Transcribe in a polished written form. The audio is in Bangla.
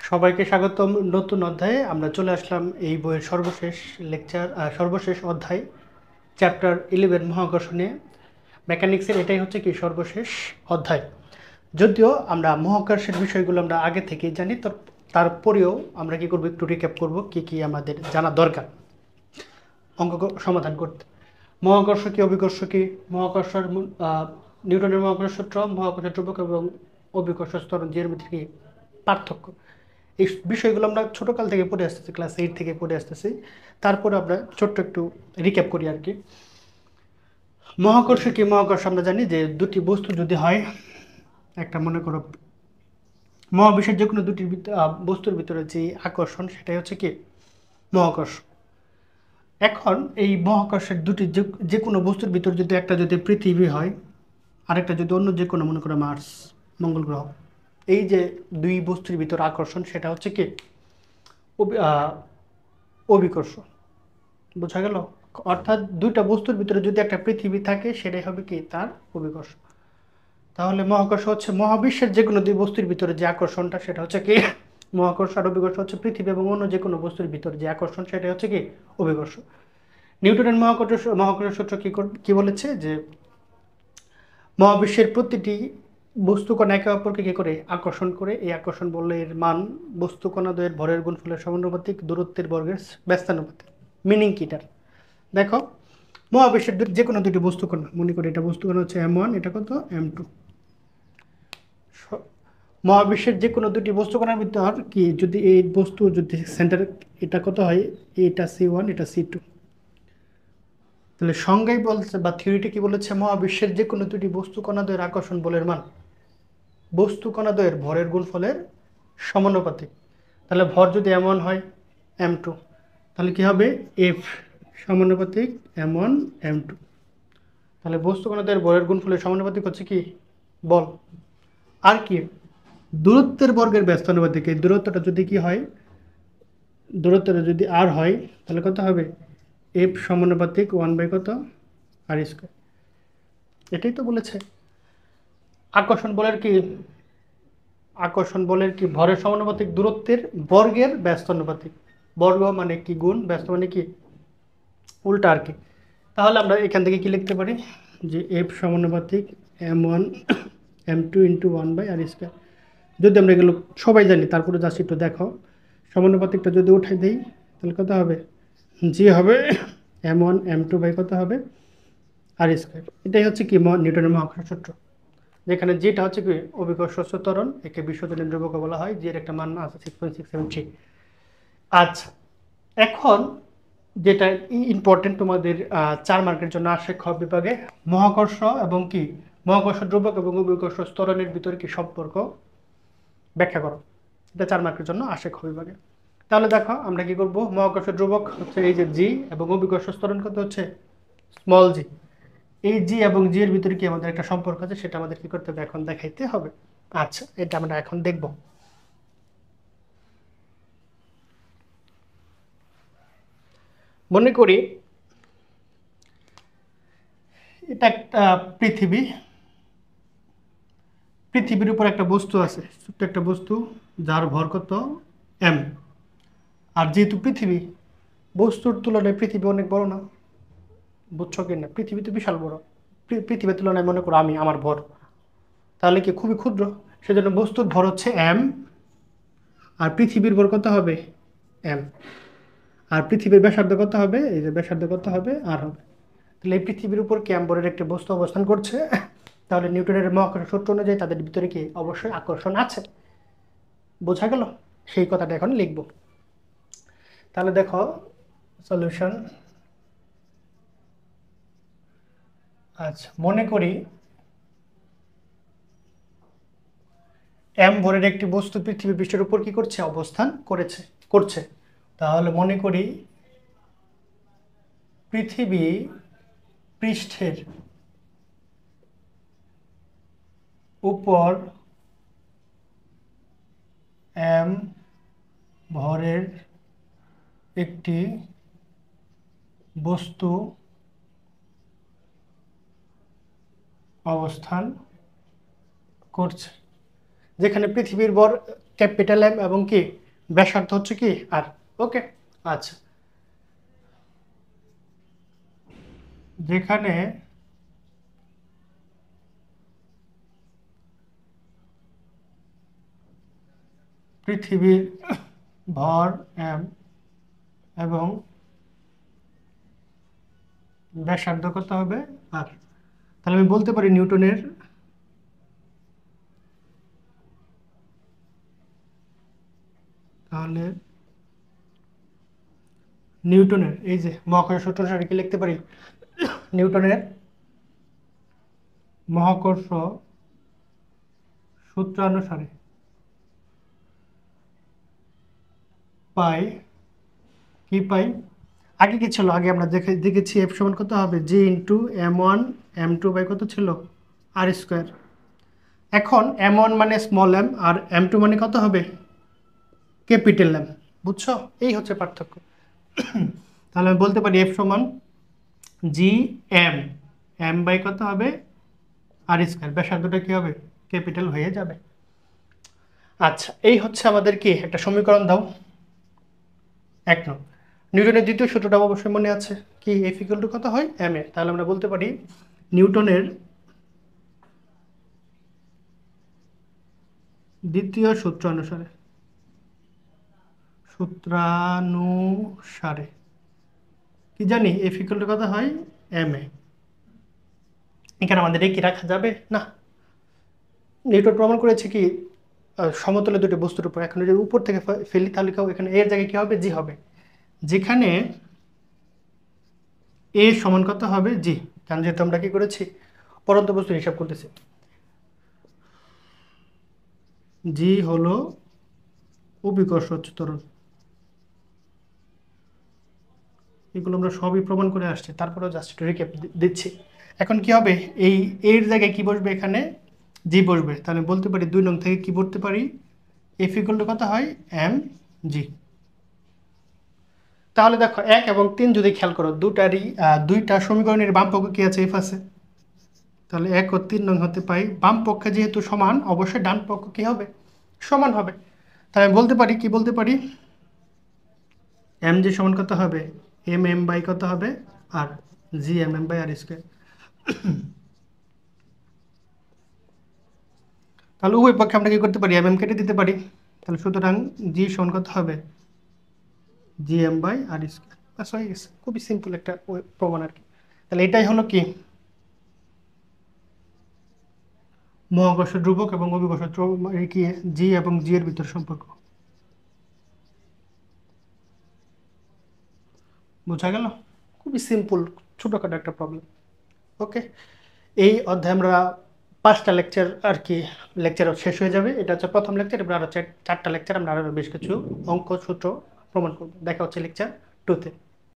সবাইকে স্বাগতম নতুন অধ্যায়ে। আমরা চলে আসলাম এই বইয়ের সর্বশেষ লেকচার, সর্বশেষ অধ্যায়, চ্যাপ্টার 11 মহাকর্ষ নিয়ে। মেকানিক্সের এটাই হচ্ছে কি সর্বশেষ অধ্যায়। যদিও আমরা মহাকর্ষের বিষয়গুলো আমরা আগে থেকেই জানি, তো তারপরেও আমরা কি করব, একটু রিক্যাপ করব কি কি আমাদের জানা দরকার অঙ্ক সমাধান করতে। মহাকর্ষ কি, অভিকর্ষ কি, মহাকর্ষের নিউটনের মহাকর্ষ সূত্র, মহাকর্ষের ধ্রুবক এবং অভিকর্ষ ত্বরণ জিওমেট্রি কি পার্থক্য, এই বিষয়গুলো আমরা ছোটোকাল থেকে পড়ে আসতেছি, ক্লাস 8 থেকে পড়ে আসতেছি। তারপরে আমরা ছোট্ট একটু রিক্যাপ করি আর কি। মহাকর্ষ কি, মহাকর্ষ আমরা জানি যে দুটি বস্তু যদি হয়, একটা মনে করো মহাবিশ্বের যে কোনো দুটি বস্তুর ভিতরে যে আকর্ষণ, সেটাই হচ্ছে কি মহাকর্ষ। এখন এই মহাকর্ষের দুটি যে কোনো বস্তুর ভিতর যদি একটা যদি পৃথিবী হয়, আরেকটা যদি অন্য যে কোনো মনে করো মার্স, মঙ্গল গ্রহ, এই যে দুই বস্তুর ভিতর আকর্ষণ, সেটা হচ্ছে কি অভিকর্ষ। বোঝা গেল? অর্থাৎ দুইটা বস্তুর ভিতরে যদি একটা পৃথিবী থাকে, সেটাই হবে কি তার অভিকর্ষ। তাহলে মহাকর্ষ হচ্ছে মহাবিশ্বের যে কোনো দুই বস্তুর ভিতরে যে আকর্ষণটা, সেটা হচ্ছে কি মহাকর্ষ। আর অভিকর্ষ হচ্ছে পৃথিবী এবং অন্য যে কোনো বস্তুর ভিতরে যে আকর্ষণ, সেটা হচ্ছে কি অভিকর্ষ। নিউটনের মহাকর্ষ সূত্র কি বলেছে যে মহাবিশ্বের প্রতিটি বস্তুকণা একে অপরকে কি করে আকর্ষণ করে। এই আকর্ষণ বলের মান বস্তুকণাদ্বয়ের ভরের গুণফলের সমানুপাতিক, দূরত্বের বর্গের ব্যস্তানুপাতিক। মিনিং কিটার দেখো, মহাবিশ্বের যে কোনো দুটি বস্তুকণা, মনে করি এটা বস্তুকণা হচ্ছে M1, এটা কত M2। মহাবিশ্বের যে কোনো দুটি বস্তুকণার ভিতর কি যদি এই বস্তু যদি সেন্টার, এটা কত হয়, এটা C1, এটা C2। তাহলে সংজ্ঞায় বলছে বা থিওরিটি কি বলেছে, মহাবিশ্বের যে কোনো দুটি বস্তুকণাদ্বয়ের আকর্ষণ বলের মান বস্তুকণাদ্বয়ের ভরের গুণফলের সমানুপাতিক। তাহলে ভর যদি M1 হয়, M2, তাহলে কি হবে F সমানুপাতিক M1 M2। তাহলে বস্তুকণাদ্বয়ের ভরের গুণফলের সমানুপাতিক হচ্ছে কি বল। আর কি দূরত্বের বর্গের ব্যস্তানুপাতিক। এই দূরত্বটা যদি কি হয়, দূরত্বটা যদি আর হয়, তাহলে কত হবে F সমানুপাতিক 1 কত আর স্কয়ার। এটাই তো বলেছে। আকর্ষণ বলের কি ভরের সমানুপাতিক দূরত্বের বর্গের ব্যস্তানুপাতিক। বর্গ মানে কি গুণ, ব্যস্ত মানে কি উল্টা আর কি। তাহলে আমরা এখান থেকে কি লিখতে পারি যে F সমানুপাতিক M1 M2 ইন্টু 1/r²। যদি আমরা এগুলো সবাই জানি, তারপরে জাস্ট একটু দেখো, সমানুপাতিকটা যদি উঠাই দিই, তাহলে কত হবে, জি হবে M1 M2 কত হবে r²। এটাই হচ্ছে কি নিউটনের মহাকর্ষ সূত্র, যেখানে যেটা হচ্ছে কি অভিকর্ষ ত্বরণ, একে বিশ্বজনীন ধ্রুবক বলা হয়, যে একটা মান আছে 6.673। আচ্ছা, এখন যেটা ইম্পর্টেন্ট তোমাদের 4 মার্কের জন্য আসে খ বিভাগে, মহাকর্ষ এবং কি মহাকর্ষ ধ্রুবক এবং অভিকর্ষ ত্বরণের ভিতরে কি সম্পর্ক ব্যাখ্যা করো। এটা 4 মার্কের জন্য আসে খ বিভাগে। তাহলে দেখো আমরা কি করব, মহাকর্ষ ধ্রুবক হচ্ছে এই যে জি, এবং অভিকর্ষ ত্বরণ কত হচ্ছে স্মল জি। এই জি এবং জি এর ভিতরে কি আমাদের একটা সম্পর্ক আছে, সেটা আমাদের কি করতে হবে, এখন দেখাইতে হবে। আচ্ছা, এটা আমরা এখন দেখব। মনে করি এটা একটা পৃথিবী, পৃথিবীর উপর একটা বস্তু আছে, ছোট্ট একটা বস্তু, যার ভর কত M। আর যেহেতু পৃথিবী, বস্তুর তুলনায় পৃথিবী অনেক বড় না, বুঝছো কি না? পৃথিবী তো বিশাল বড়, পৃথিবীর তুলনায় মনে করো আমার ভর তাহলে কি খুবই ক্ষুদ্র। সেজন্য বস্তুর ভর হচ্ছে M, আর পৃথিবীর ভর কত হবে M। আর পৃথিবীর ব্যাসার্ধ কত হবে, এই যে ব্যাসার্ধ কত হবে আর হবে। তাহলে এই পৃথিবীর উপর কি ভরের একটি বস্তু অবস্থান করছে, তাহলে নিউটনের মহাকর্ষ সূত্র অনুযায়ী তাদের ভিতরে কি অবশ্যই আকর্ষণ আছে। বোঝা গেল? সেই কথাটা এখন লিখব। তাহলে দেখো সলিউশন। আচ্ছা, মনে করি M ভরের একটি বস্তু পৃথিবী পৃষ্ঠের উপর কি করছে, অবস্থান করছে। তাহলে মনে করি পৃথিবী পৃষ্ঠের উপর M ভরের একটি বস্তু অবস্থান করছে, যেখানে পৃথিবীর ভর ক্যাপিটাল এম এবং কি ব্যাসার্ধ হচ্ছে কি আর। ওকে, আচ্ছা, যেখানে পৃথিবীর ভর এম এবং ব্যাসার্ধ কত হবে আর, তাহলে আমি বলতে পারি নিউটনের তাহলে নিউটনের এই যে মহাকর্ষ সূত্র অনুসারে কি লিখতে পারি, নিউটনের মহাকর্ষ সূত্রানুসারে পাই কি পাই, আগে কি ছিল, আগে আমরা দেখেছি এফ সমান কত হবে জি ইন্টু m1 m2 বাই কত ছিল আর স্কোয়ার। এখন m1 মানে স্মল এম আর m2 মানে কত হবে ক্যাপিটাল এম। বুঝছো, এই হচ্ছে পার্থক্য। তাহলে আমি বলতে পারি এফ সমান জি এম, এম বাই কত হবে আর স্কোয়ার, ব্যাসার্ধটা কি হবে ক্যাপিটাল হয়ে যাবে। আচ্ছা, এই হচ্ছে আমাদের কি একটা সমীকরণ দাও 1 নং। নিউটনের দ্বিতীয় সূত্রটা অবশ্যই মনে আছে, কি এফ ইকুয়াল টু কত হয় এম এ। তাহলে আমরা বলতে পারি নিউটনের দ্বিতীয় সূত্রানুসারে কি জানি এফ ইকুয়াল টু কত হয় এম এ। এখানে আমাদের কি রাখা যাবে না, নিউটন প্রমাণ করেছে কি সমতলে দুটো বস্তুর উপর, এখন যদি উপর থেকে ফেলি তাহলে এখানে এর জায়গায় কি হবে জি হবে, যেখানে এ সমান কত হবে জি, কারণ যেহেতু আমরা কি করেছি পরন্ত বস্তু হিসাব করতেছি, জি হলো অভিকর্ষ ত্বরণ। এগুলো আমরা সবই প্রমাণ করে আসছি, তারপরেও জাস্ট রিক্যাপ দিচ্ছি। এখন কি হবে, এই এর জায়গায় কি বসবে, এখানে জি বসবে। তাহলে বলতে পারি 2 নং থেকে কি বলতে পারি এফ ইকুয়াল টু কত হয় এম জি। তাহলে দেখো 1 এবং 3 যদি খেয়াল করো দুইটা সমীকরণের বাম পক্ষে কি আছে এফ আছে, তাহলে 1 ও 3 নং হতে পাই বাম পক্ষে যেহেতু সমান অবশ্যই ডান পক্ষ কি হবে সমান হবে। তাহলে আমি বলতে পারি কি বলতে পারি এম জি সমান কত হবে এম এম বাই কত হবে আর, G M M by R square. তাহলে উভয় পক্ষে আমরা কি করতে পারি এম এম কেটে দিতে পারি, তাহলে সুতরাং জি সমান কত হবে G M by R square, ব্যাস হয়ে গেছে। খুবই সিম্পল একটা প্রমাণ আর কি। তাহলে এটাই হলো কি মহাকর্ষ ধ্রুবক এবং অভিকর্ষ কি জি এবং জি এর ভিতর সম্পর্ক। বোঝা গেল, খুবই সিম্পল ছোটখাটো একটা প্রবলেম। ওকে, এই অধ্যায়ে আমরা 5টা লেকচার আর কি লেকচার শেষ হয়ে যাবে। এটা হচ্ছে প্রথম লেকচার, এবার আরো 4টা লেকচার আমরা আরো বেশ কিছু অঙ্ক সূত্র প্রমাণ করব। দেখা হচ্ছে লেকচার 2-তে।